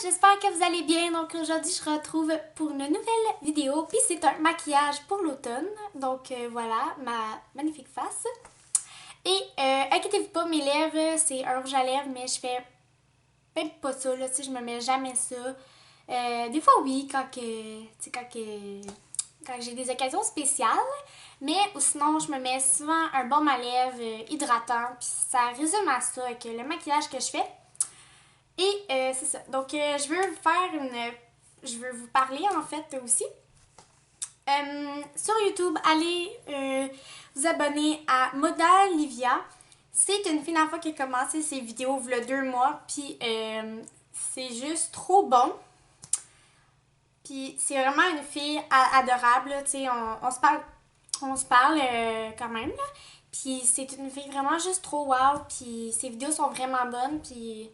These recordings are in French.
j'espère que vous allez bien. Donc aujourd'hui je retrouve pour une nouvelle vidéo. Puis c'est un maquillage pour l'automne. Donc voilà ma magnifique face. Et inquiétez-vous pas, mes lèvres c'est un rouge à lèvres, mais je fais même pas ça là, tu sais, je me mets jamais ça. Des fois oui, quand j'ai des occasions spéciales. Mais ou sinon je me mets souvent un baume à lèvres hydratant. Puis ça résume à ça avec le maquillage que je fais. Et c'est ça. Donc, je veux vous parler en fait aussi. Sur YouTube, allez vous abonner à Moda Livia. C'est une fille d'enfant qui a commencé ses vidéos il y a 2 mois. Puis, c'est juste trop bon. Puis, c'est vraiment une fille adorable. Tu sais, on se parle quand même. Là. Puis, c'est une fille vraiment juste trop wow. Puis, ses vidéos sont vraiment bonnes. Puis,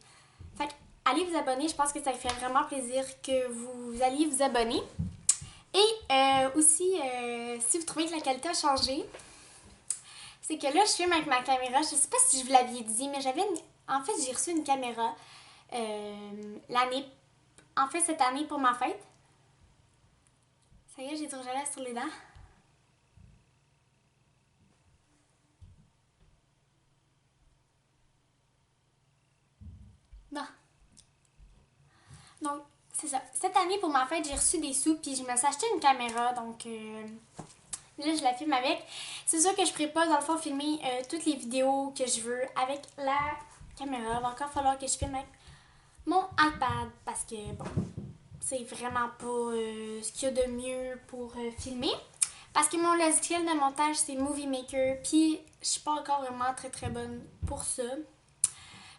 fait que, allez vous abonner, je pense que ça fait vraiment plaisir que vous alliez vous abonner. Et aussi, si vous trouvez que la qualité a changé, c'est que là, je filme avec ma caméra. Je sais pas si je vous l'aviez dit, mais en fait, j'ai reçu une caméra cette année pour ma fête. Ça y est, j'ai du rouge à lèvres sur les dents. Non. Donc, c'est ça. Cette année, pour ma fête, j'ai reçu des sous, puis je me suis acheté une caméra, donc là, je la filme avec. C'est sûr que je ne pourrais pas, dans le fond, filmer toutes les vidéos que je veux avec la caméra. Il va encore falloir que je filme avec mon iPad, parce que, bon, c'est vraiment pas ce qu'il y a de mieux pour filmer. Parce que mon logiciel de montage, c'est Movie Maker, puis je suis pas encore vraiment très très bonne pour ça.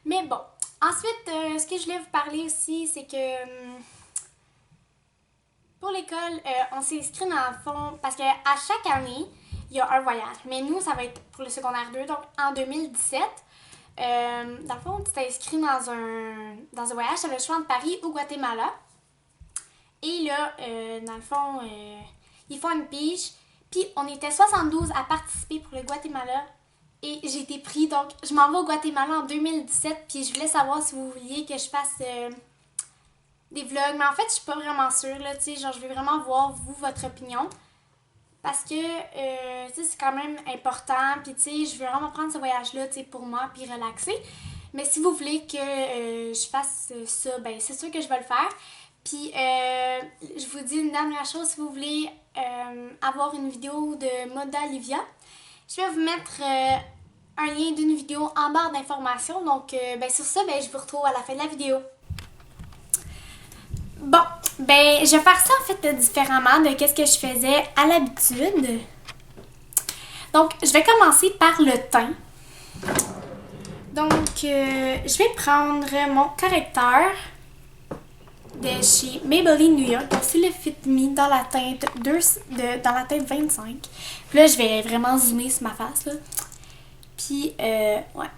Mais bon. Ensuite, ce que je voulais vous parler aussi, c'est que pour l'école, on s'est inscrit dans le fond, parce qu'à chaque année, il y a un voyage. Mais nous, ça va être pour le secondaire 2, donc en 2017. Dans le fond, tu t'es inscrit dans un voyage, tu avais le choix entre Paris ou Guatemala. Et là, dans le fond, ils font une pige. Puis on était 72 à participer pour le Guatemala. Et j'ai été pris, donc je m'en vais au Guatemala en 2017, puis je voulais savoir si vous vouliez que je fasse des vlogs. Mais en fait, je suis pas vraiment sûre, là, tu sais, genre je veux vraiment voir, vous, votre opinion. Parce que, tu sais, c'est quand même important, puis tu sais, je veux vraiment prendre ce voyage-là, tu sais, pour moi, puis relaxer. Mais si vous voulez que je fasse ça, ben c'est sûr que je vais le faire. Puis, je vous dis une dernière chose, si vous voulez avoir une vidéo de Moda Livia, je vais vous mettre un lien d'une vidéo en barre d'informations. Donc, ben sur ça, ben je vous retrouve à la fin de la vidéo. Bon, ben je vais faire ça en fait différemment de ce que je faisais à l'habitude. Donc, je vais commencer par le teint. Donc, je vais prendre mon correcteur de chez Maybelline New York. Donc, c'est le Fit Me dans la teinte 25. Puis là, je vais vraiment zoomer sur ma face, là. Puis, ouais.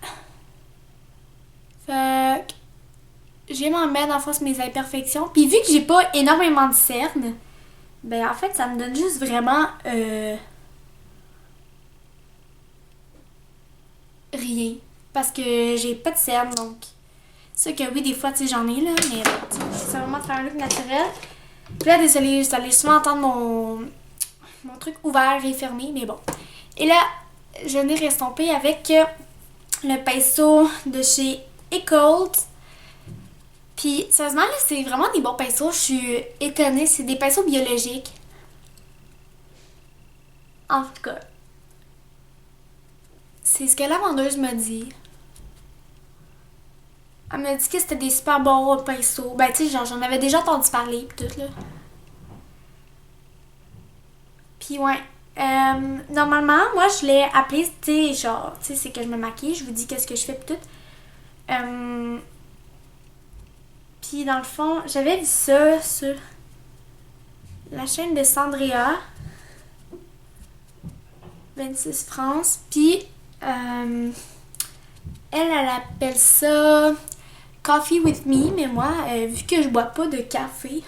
Fait que, je vais m'en mettre en face mes imperfections. Puis, vu que j'ai pas énormément de cernes, ben, en fait, ça me donne juste vraiment rien. Parce que j'ai pas de cernes, donc. C'est sûr que oui, des fois, tu sais, j'en ai, là. Mais bon, c'est vraiment de faire un look naturel. Puis là, désolé, vous allez souvent entendre mon truc ouvert et fermé, mais bon. Et là, je l'ai restompé avec le pinceau de chez Ecolt. Puis, sérieusement, là, c'est vraiment des bons pinceaux. Je suis étonnée. C'est des pinceaux biologiques. En tout cas, c'est ce que la vendeuse m'a dit. Elle m'a dit que c'était des super bons pinceaux. Ben, tu sais, genre, j'en avais déjà entendu parler, pis tout, là. Puis, ouais. Normalement, moi, je l'ai appelé, tu sais, genre, tu sais, c'est que je me maquille, je vous dis qu'est-ce que je fais, pis tout. Puis, dans le fond, j'avais vu ça sur la chaîne de Sandrea, 26 France. Puis, elle appelle ça Coffee with me, mais moi, vu que je bois pas de café,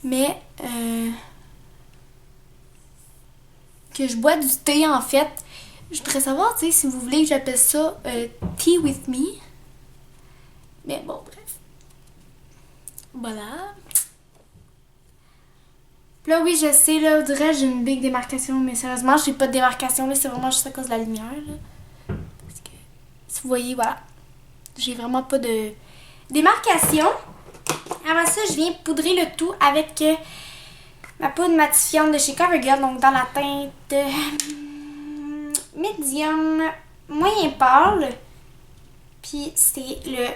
mais que je bois du thé en fait, je voudrais savoir, tu sais, si vous voulez que j'appelle ça Tea with me. Mais bon, bref. Voilà. Là, oui, je sais, là, on dirait que j'ai une big démarcation, mais sérieusement, j'ai pas de démarcation, là, c'est vraiment juste à cause de la lumière, là. Parce que, si vous voyez, voilà, j'ai vraiment pas de démarcation. Avant ça, je viens poudrer le tout avec ma poudre matifiante de chez CoverGirl, donc dans la teinte médium moyen pâle. Puis c'est le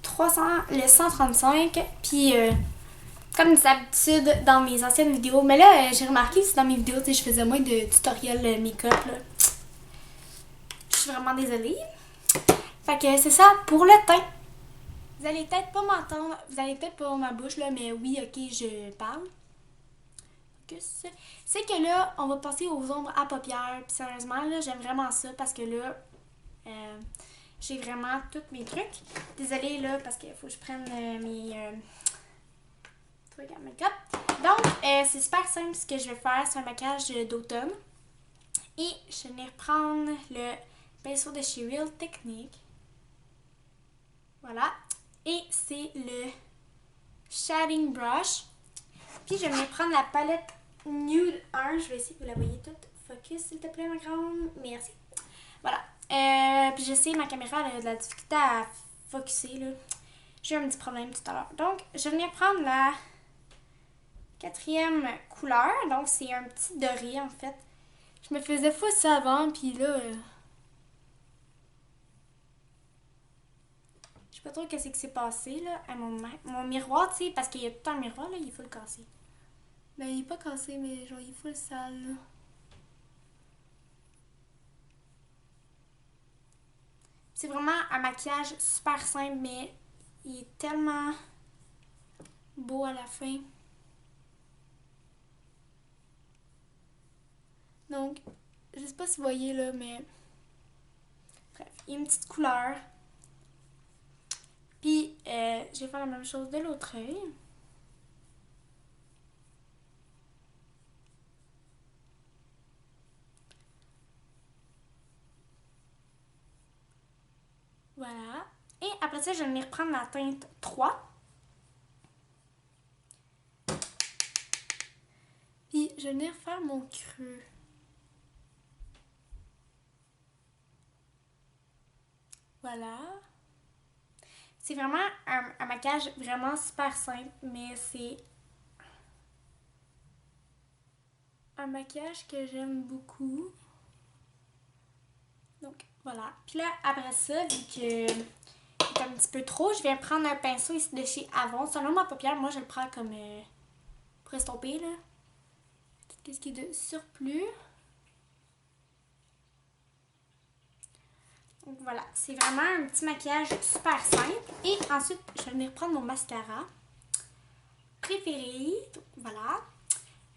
300, le 135. Puis comme d'habitude dans mes anciennes vidéos, mais là j'ai remarqué que dans mes vidéos, je faisais moins de tutoriels make-up. Je suis vraiment désolée. Fait que c'est ça pour le teint. Vous allez peut-être pas m'entendre, vous allez peut-être pas voir ma bouche là, mais oui, ok, je parle. C'est que là, on va passer aux ombres à paupières. Puis sérieusement, là, j'aime vraiment ça parce que là, j'ai vraiment tous mes trucs. Désolée là, parce qu'il faut que je prenne mes trucs à make-up. Donc, c'est super simple ce que je vais faire. C'est un maquillage d'automne. Et je vais venir prendre le pinceau de chez Real Technique. Voilà. Et c'est le Shading Brush. Puis je vais venir prendre la palette Nude 1. Je vais essayer que vous la voyez toute. Focus, s'il te plaît, ma grande. Merci. Voilà. Puis je sais, ma caméra elle a de la difficulté à focuser, là. J'ai eu un petit problème tout à l'heure. Donc, je vais venir prendre la 4e couleur. Donc, c'est un petit doré, en fait. Je me faisais fou ça avant, puis là... je sais pas trop qu'est-ce qui s'est passé, là, à mon miroir, tu sais, parce qu'il y a tout un miroir, là, il faut le casser. Ben, il est pas cassé, mais genre, il faut le sale, là. C'est vraiment un maquillage super simple, mais il est tellement beau à la fin. Donc, je sais pas si vous voyez là, mais bref, il y a une petite couleur. Puis, je vais faire la même chose de l'autre œil. Voilà. Et après ça, je vais venir prendre la teinte 3. Puis, je vais venir faire mon creux. Voilà. C'est vraiment un maquillage vraiment super simple, mais c'est un maquillage que j'aime beaucoup. Donc, voilà. Puis là, après ça, vu que c'est un petit peu trop, je vais prendre un pinceau ici de chez Avon. C'est un homme à paupières. Moi, je le prends comme pour estomper, là. Tout ce qui est de surplus. Donc voilà, c'est vraiment un petit maquillage super simple. Et ensuite, je vais venir prendre mon mascara préféré. Donc voilà.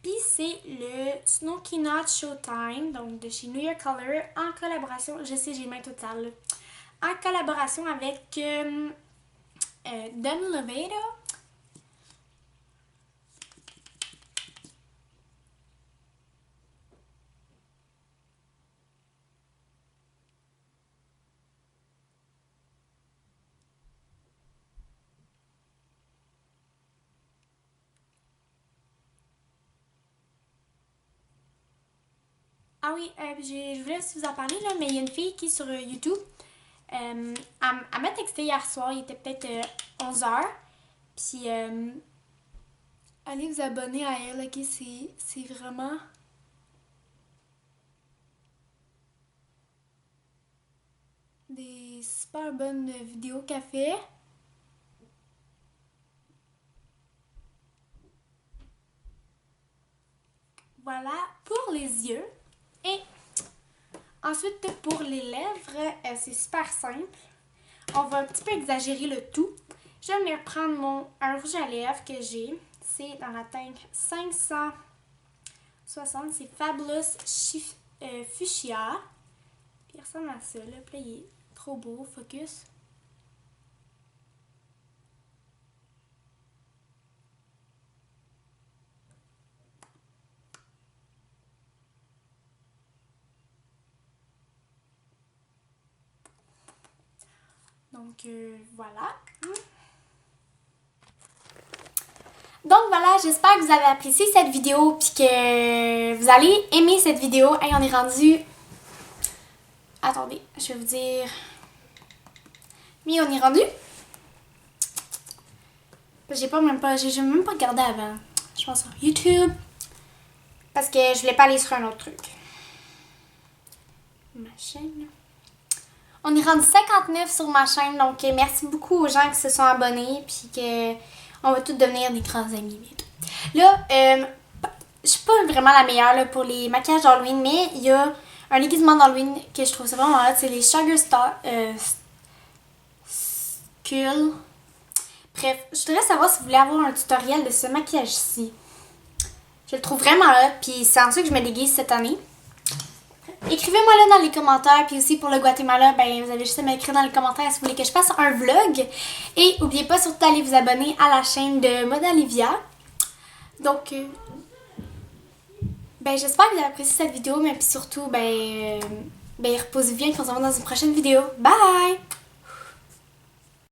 Puis c'est le Smoky Knot Showtime, donc de chez New York Color, en collaboration, je sais, j'ai main toute sale, en collaboration avec Demi Lovato. Ah oui, je voulais aussi vous en parler, là, mais il y a une fille qui est sur YouTube. Elle m'a texté hier soir, il était peut-être 11h. Puis, allez vous abonner à elle, ok? C'est vraiment des super bonnes vidéos qu'elle fait. Voilà pour les yeux. Et ensuite, pour les lèvres, c'est super simple. On va un petit peu exagérer le tout. Je vais venir prendre un rouge à lèvres que j'ai. C'est dans la teinte 560. C'est Fabulous Fuchsia. Puis il ressemble à ça. Là. Puis là, il est trop beau. Focus. Donc voilà. Donc voilà, j'espère que vous avez apprécié cette vidéo puis que vous allez aimer cette vidéo. Hey, on est rendu... Attendez, je vais vous dire... Mais on est rendu... J'ai même pas regardé avant. Je pense sur YouTube. Parce que je voulais pas aller sur un autre truc. Ma chaîne. On est rendu 59 sur ma chaîne. Donc merci beaucoup aux gens qui se sont abonnés. Puis que on va tous devenir des grands amis bientôt. Là, je suis pas vraiment la meilleure là, pour les maquillages d'Halloween. Mais il y a un déguisement d'Halloween que je trouve ça vraiment hot. C'est les Sugar Star... Skull. Bref, je voudrais savoir si vous voulez avoir un tutoriel de ce maquillage-ci. Je le trouve vraiment hot, puis c'est en ça que je me déguise cette année. Écrivez-moi là dans les commentaires, puis aussi pour le Guatemala, ben vous avez juste à m'écrire dans les commentaires si vous voulez que je fasse un vlog. Et n'oubliez pas surtout d'aller vous abonner à la chaîne de Modalivia. Donc, ben j'espère que vous avez apprécié cette vidéo, mais puis surtout, ben reposez-vous bien, qu'on se revoit dans une prochaine vidéo. Bye!